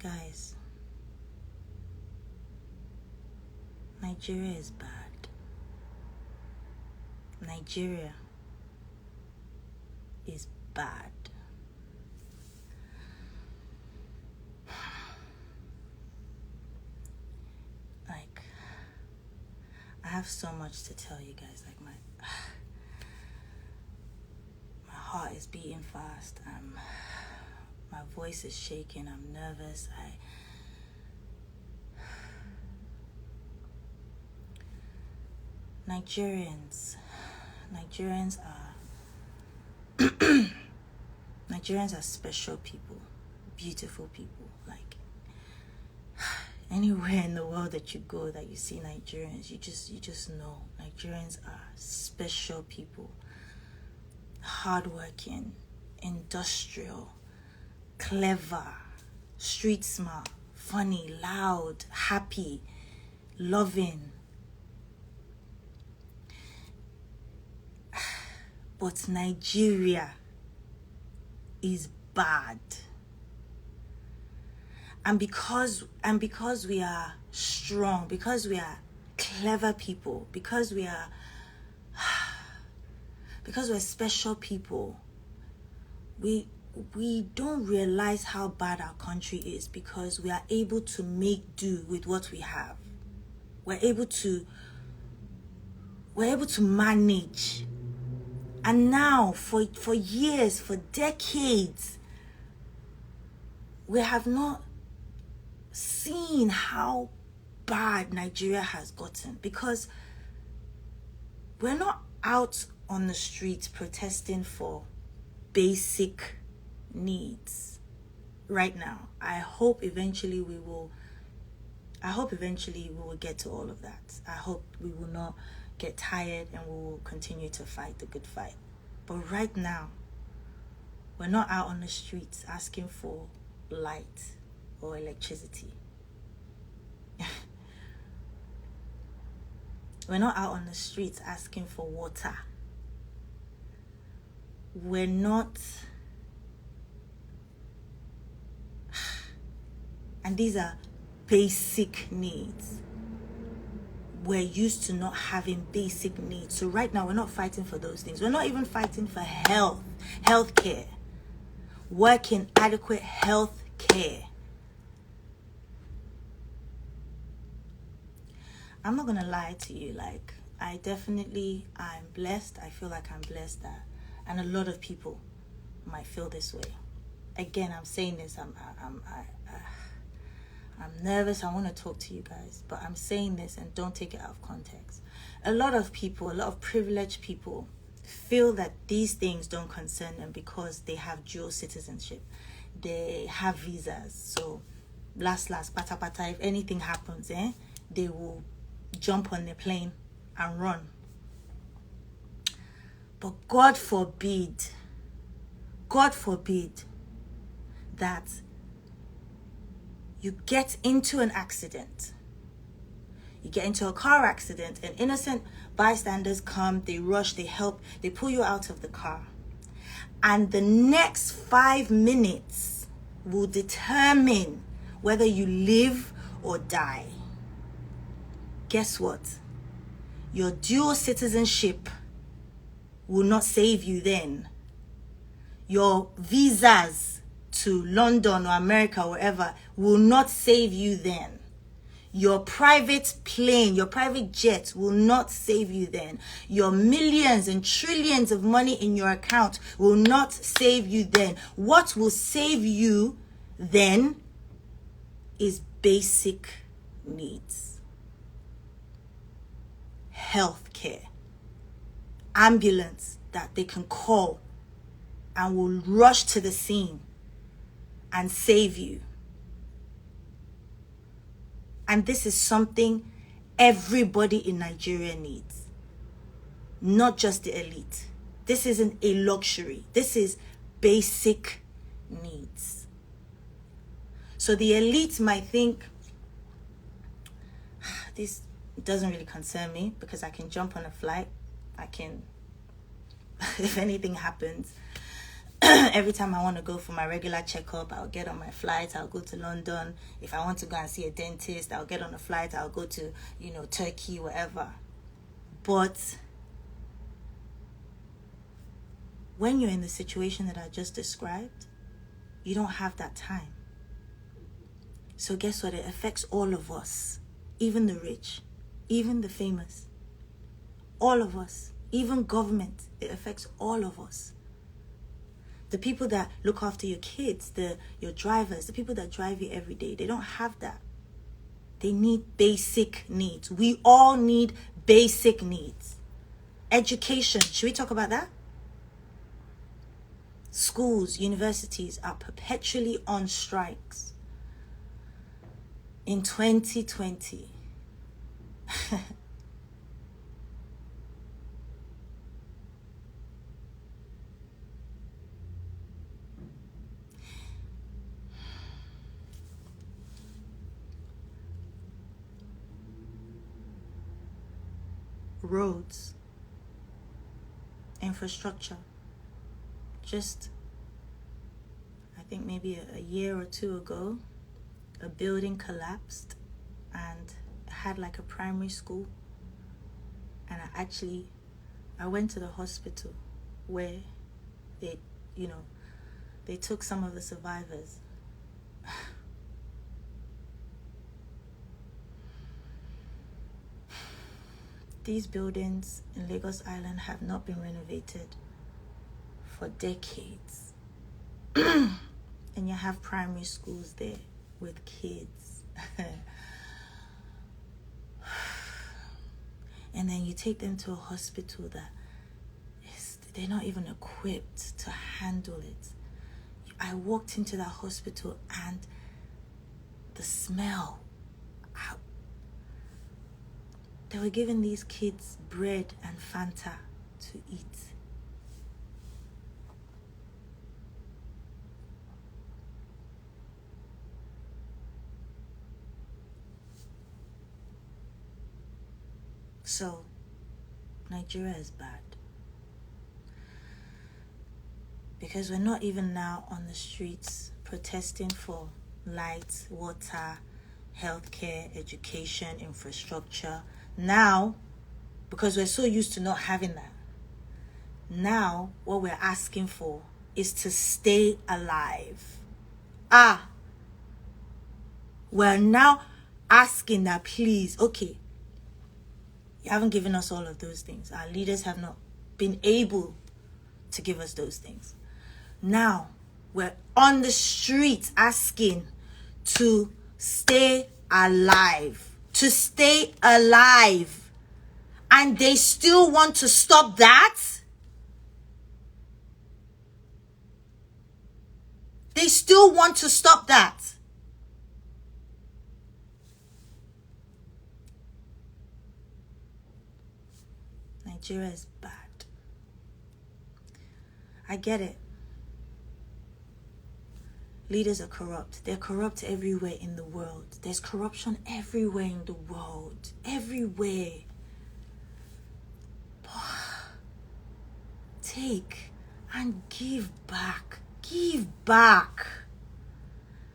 Guys, Nigeria is bad. Nigeria is bad. Like, I have so much to tell you guys. Like, my heart is beating fast. My voice is shaking. I'm nervous. Nigerians are special people, beautiful people. Like, anywhere in the world that you go that you see Nigerians, you just know Nigerians are special people. Hardworking, industrial, clever, street smart, funny, loud, happy, loving. But Nigeria is bad. And because we are strong, because we are clever people, because we're special people, we don't realize how bad our country is because we are able to make do with what we have. We're able to manage. And now, for years, for decades, we have not seen how bad Nigeria has gotten because we're not out on the streets protesting for basic needs right now. I hope eventually we will get to all of that. I hope we will not get tired and we will continue to fight the good fight. But right now, we're not out on the streets asking for light or electricity. We're not out on the streets asking for water. We're not. And these are basic needs. We're used to not having basic needs. So right now, we're not fighting for those things. We're not even fighting for health care, working adequate health care. I'm not going to lie to you. Like, I'm blessed. I feel like I'm blessed and a lot of people might feel this way. Again, I'm saying this. I'm nervous. I want to talk to you guys, but I'm saying this and don't take it out of context. A lot of privileged people feel that these things don't concern them because they have dual citizenship. They have visas. So, pata, if anything happens, they will jump on the plane and run. But God forbid that you get into an accident. You get into a car accident and innocent bystanders come, they rush, they help, they pull you out of the car. And the next 5 minutes will determine whether you live or die. Guess what? Your dual citizenship will not save you then. Your visas to London or America or wherever will not save you then. Your private plane, your private jet will not save you then. Your millions and trillions of money in your account will not save you then. What will save you then is basic needs. Health care. Ambulance that they can call and will rush to the scene and save you. And this is something everybody in Nigeria needs. Not just the elite. This isn't a luxury. This is basic needs. So the elite might think, this doesn't really concern me because I can jump on a flight. I can, if anything happens, Every time I want to go for my regular checkup, I'll get on my flight, I'll go to London. If I want to go and see a dentist, I'll get on a flight, I'll go to, Turkey, wherever. But when you're in the situation that I just described, you don't have that time. So guess what? It affects all of us, even the rich, even the famous, all of us, even government. It affects all of us. The people that look after your kids, your drivers, the people that drive you every day, they don't have that. They need basic needs. We all need basic needs. Education. Should we talk about that? Schools, universities are perpetually on strikes. In 2020. Roads, infrastructure. Just, I think maybe a year or two ago, a building collapsed and had like a primary school. And I went to the hospital where they took some of the survivors. These buildings in Lagos Island have not been renovated for decades. And you have primary schools there with kids. And then you take them to a hospital that they're not even equipped to handle it. I walked into that hospital and the smell. They were giving these kids bread and Fanta to eat. So, Nigeria is bad. Because we're not even now on the streets protesting for light, water, healthcare, education, infrastructure. Now, because we're so used to not having that, now what we're asking for is to stay alive. We're now asking that, please, okay, you haven't given us all of those things. Our leaders have not been able to give us those things. Now, we're on the streets asking to stay alive. To stay alive. And they still want to stop that? They still want to stop that. Nigeria is bad. I get it. Leaders are corrupt. They're corrupt everywhere in the world. There's corruption everywhere in the world. Everywhere. Take and give back. Give back.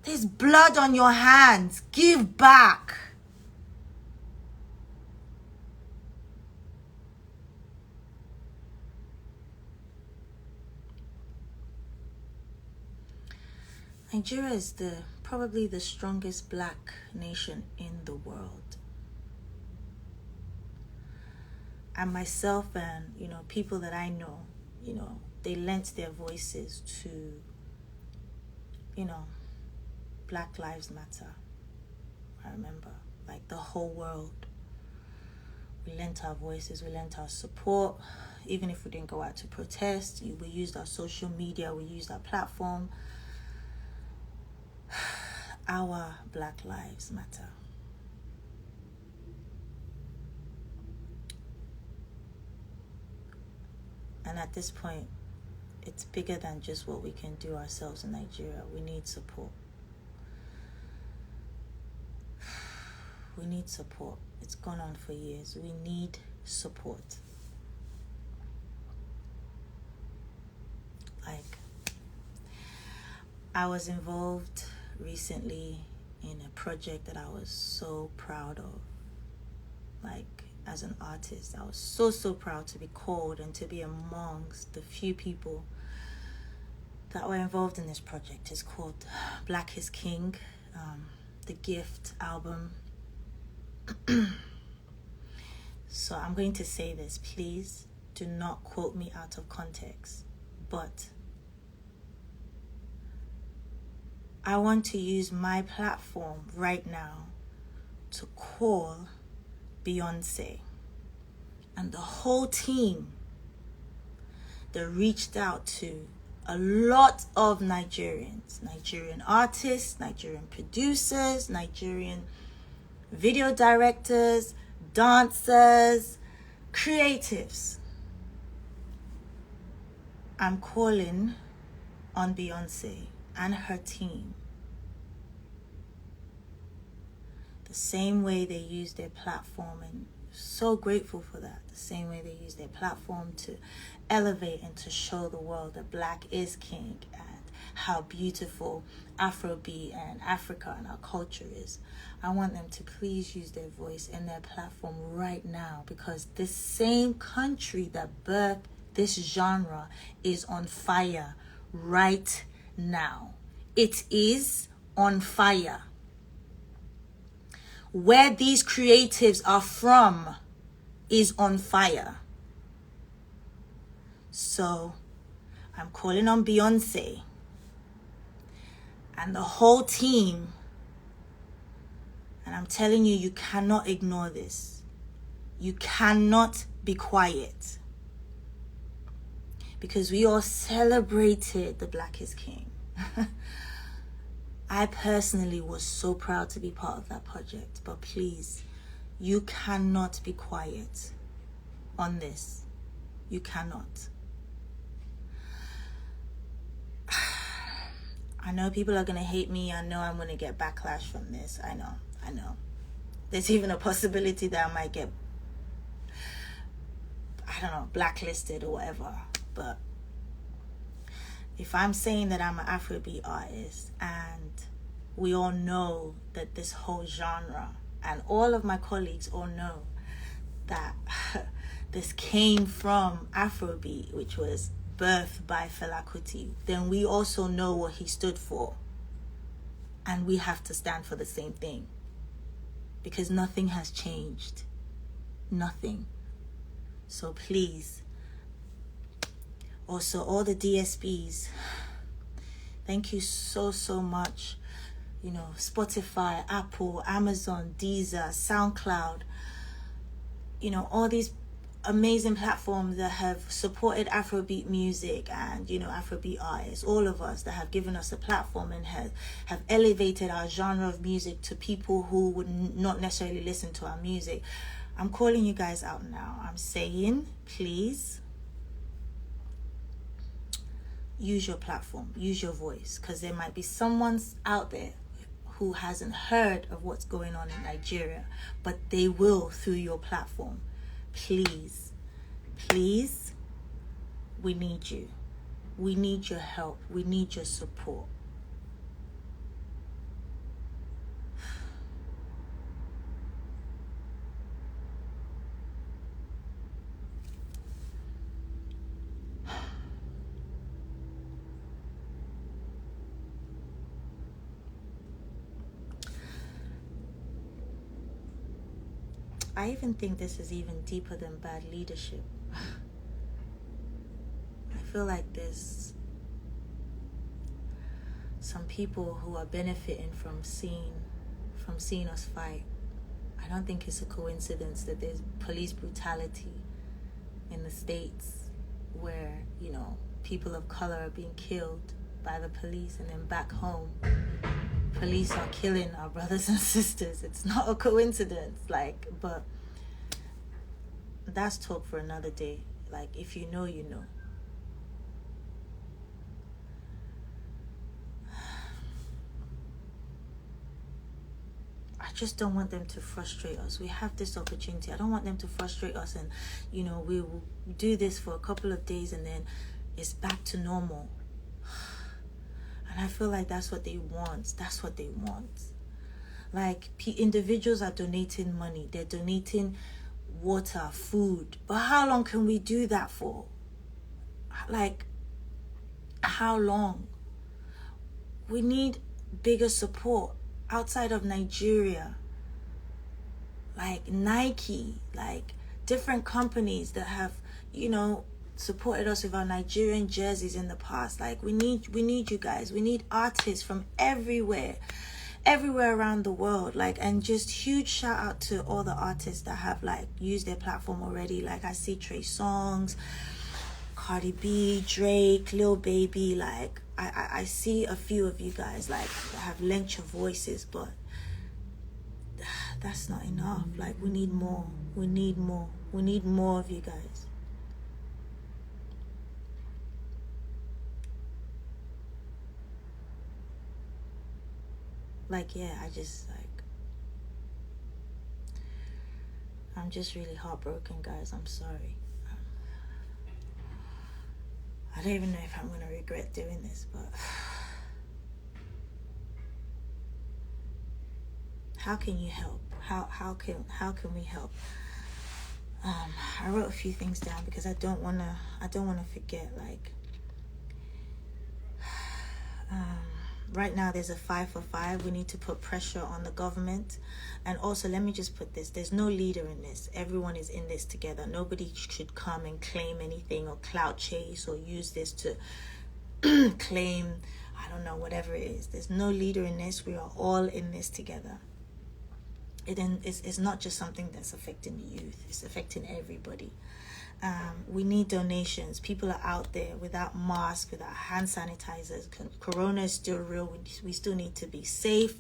There's blood on your hands. Give back. Nigeria is probably the strongest black nation in the world. And myself and, people that I know, they lent their voices to, Black Lives Matter. I remember, like the whole world. We lent our voices, we lent our support. Even if we didn't go out to protest, we used our social media, we used our platform. Our Black Lives Matter. And at this point, it's bigger than just what we can do ourselves in Nigeria. We need support. We need support. It's gone on for years. We need support. Like, I was involved recently in a project that I was so proud of. Like, as an artist, I was so proud to be called and to be amongst the few people that were involved in this project. It's called Black is King, the Gift album. So I'm going to say this, please do not quote me out of context, but I want to use my platform right now to call Beyonce and the whole team that reached out to a lot of Nigerian artists, Nigerian producers, Nigerian video directors, dancers, creatives. I'm calling on Beyonce and her team the same way they use their platform, and so grateful for that. The same way they use their platform to elevate and to show the world that Black is King and how beautiful Afrobeat and Africa and our culture is. I want them to please use their voice and their platform right now, because this same country that birthed this genre is on fire right now. It is on fire. Where these creatives are from is on fire. So I'm calling on Beyonce and the whole team, and I'm telling you, you cannot ignore this. You cannot be quiet, because we all celebrated the Black is King. I personally was so proud to be part of that project, but please, you cannot be quiet on this. You cannot. I know people are going to hate me. I know I'm going to get backlash from this. I know. There's even a possibility that I might get, I don't know, blacklisted or whatever. But if I'm saying that I'm an Afrobeat artist, and we all know that this whole genre, and all of my colleagues all know that this came from Afrobeat, which was birthed by Fela Kuti, then we also know what he stood for. And we have to stand for the same thing, because nothing has changed. Nothing. So please, also all the DSPs, thank you so much. You know, Spotify, Apple, Amazon, Deezer, SoundCloud, you know, all these amazing platforms that have supported Afrobeat music and, you know, Afrobeat artists, all of us that have given us a platform and have elevated our genre of music to people who would not necessarily listen to our music. I'm calling you guys out now. I'm saying, please use your platform, use your voice, because there might be someone out there who hasn't heard of what's going on in Nigeria, but they will through your platform. Please, we need you. We need your help. We need your support. I even think this is even deeper than bad leadership. I feel like there's some people who are benefiting from seeing us fight. I don't think it's a coincidence that there's police brutality in the States where, you know, people of color are being killed by the police, and then back home, police are killing our brothers and sisters. It's not a coincidence, but that's talk for another day. Like, if you know, you know. I just don't want them to frustrate us. We have this opportunity. I don't want them to frustrate us, and, you know, we will do this for a couple of days and then it's back to normal. And And I feel like that's what they want. That's what they want. Like, individuals are donating money. They're donating water, food. But how long can we do that for? Like, how long? We need bigger support outside of Nigeria. Like Nike, like different companies that have, supported us with our Nigerian jerseys in the past. Like, we need you guys. We need artists from everywhere around the world. Like, and just huge shout out to all the artists that have like used their platform already. Like, I see Trey Songz, Cardi B, Drake, Lil Baby. Like, I see a few of you guys like that have lent your voices, but that's not enough. Like, we need more. We need more of you guys. Like, yeah, I'm just really heartbroken, guys. I'm sorry. I don't even know if I'm gonna regret doing this, but how can you help? How can we help? I wrote a few things down because I don't wanna forget. Like, right now there's a 5 for 5. We need to put pressure on the government. And also, let me just put this, there's no leader in this. Everyone is in this together. Nobody should come and claim anything or clout chase or use this to claim, I don't know, whatever it is. There's no leader in this. We are all in this together. It's not just something that's affecting the youth. It's affecting everybody. We need donations. People are out there without masks, without hand sanitizers. Corona is still real. We still need to be safe.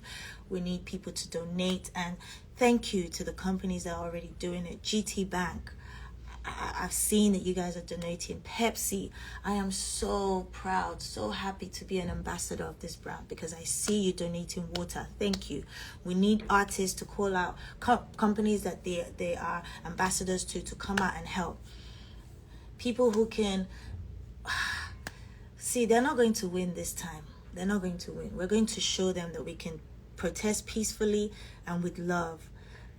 We need people to donate. And thank you to the companies that are already doing it. GT Bank, I've seen that you guys are donating. Pepsi, I am so proud, so happy to be an ambassador of this brand because I see you donating water. Thank you. We need artists to call out companies that they are ambassadors to come out and help. People who can see, they're not going to win this time. They're not going to win. We're going to show them that we can protest peacefully and with love.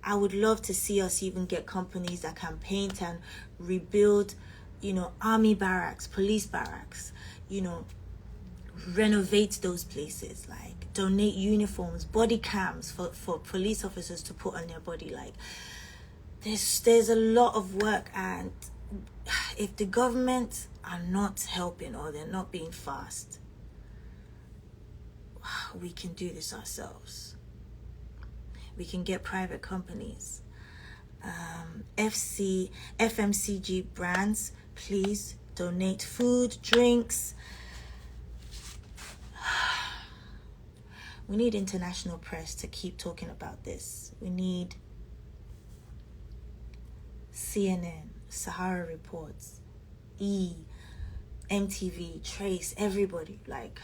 I would love to see us even get companies that can paint and rebuild, army barracks, police barracks, renovate those places, like donate uniforms, body cams for police officers to put on their body. Like, there's a lot of work, and if the government are not helping or they're not being fast, we can do this ourselves. We can get private companies. FMCG brands, please donate food, drinks. We need international press to keep talking about this. We need CNN, Sahara Reports, MTV, Trace, everybody. Like,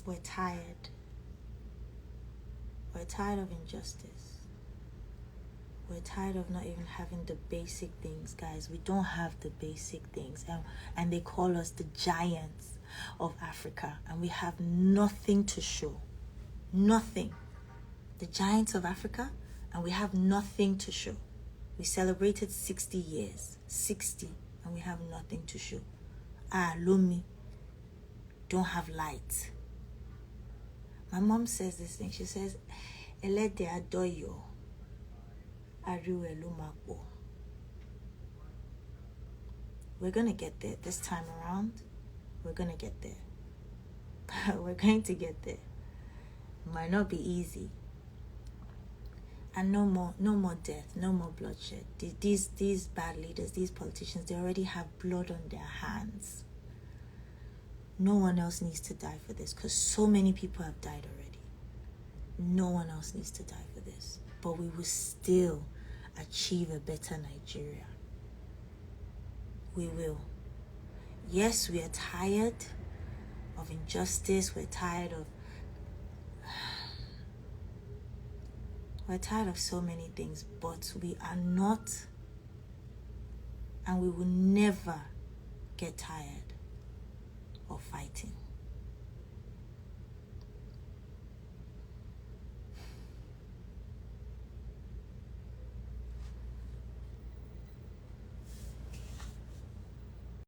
we're tired. We're tired of injustice. We're tired of not even having the basic things, guys. We don't have the basic things. And they call us the giants of Africa. And we have nothing to show. Nothing. The giants of Africa, and we have nothing to show. We celebrated 60 years. 60. And we have nothing to show. Lomi don't have light. My mom says this thing. She says, Elede adoyo, ariwe lumakbo. We're going to get there this time around. We're going to get there. We're going to get there. It might not be easy. And no more death, no more bloodshed. These bad leaders, these politicians, they already have blood on their hands. No one else needs to die for this because so many people have died already. No one else needs to die for this. But we will still achieve a better Nigeria. We will. Yes, we are tired of injustice. We're tired of so many things, but we are not, and we will never get tired of fighting.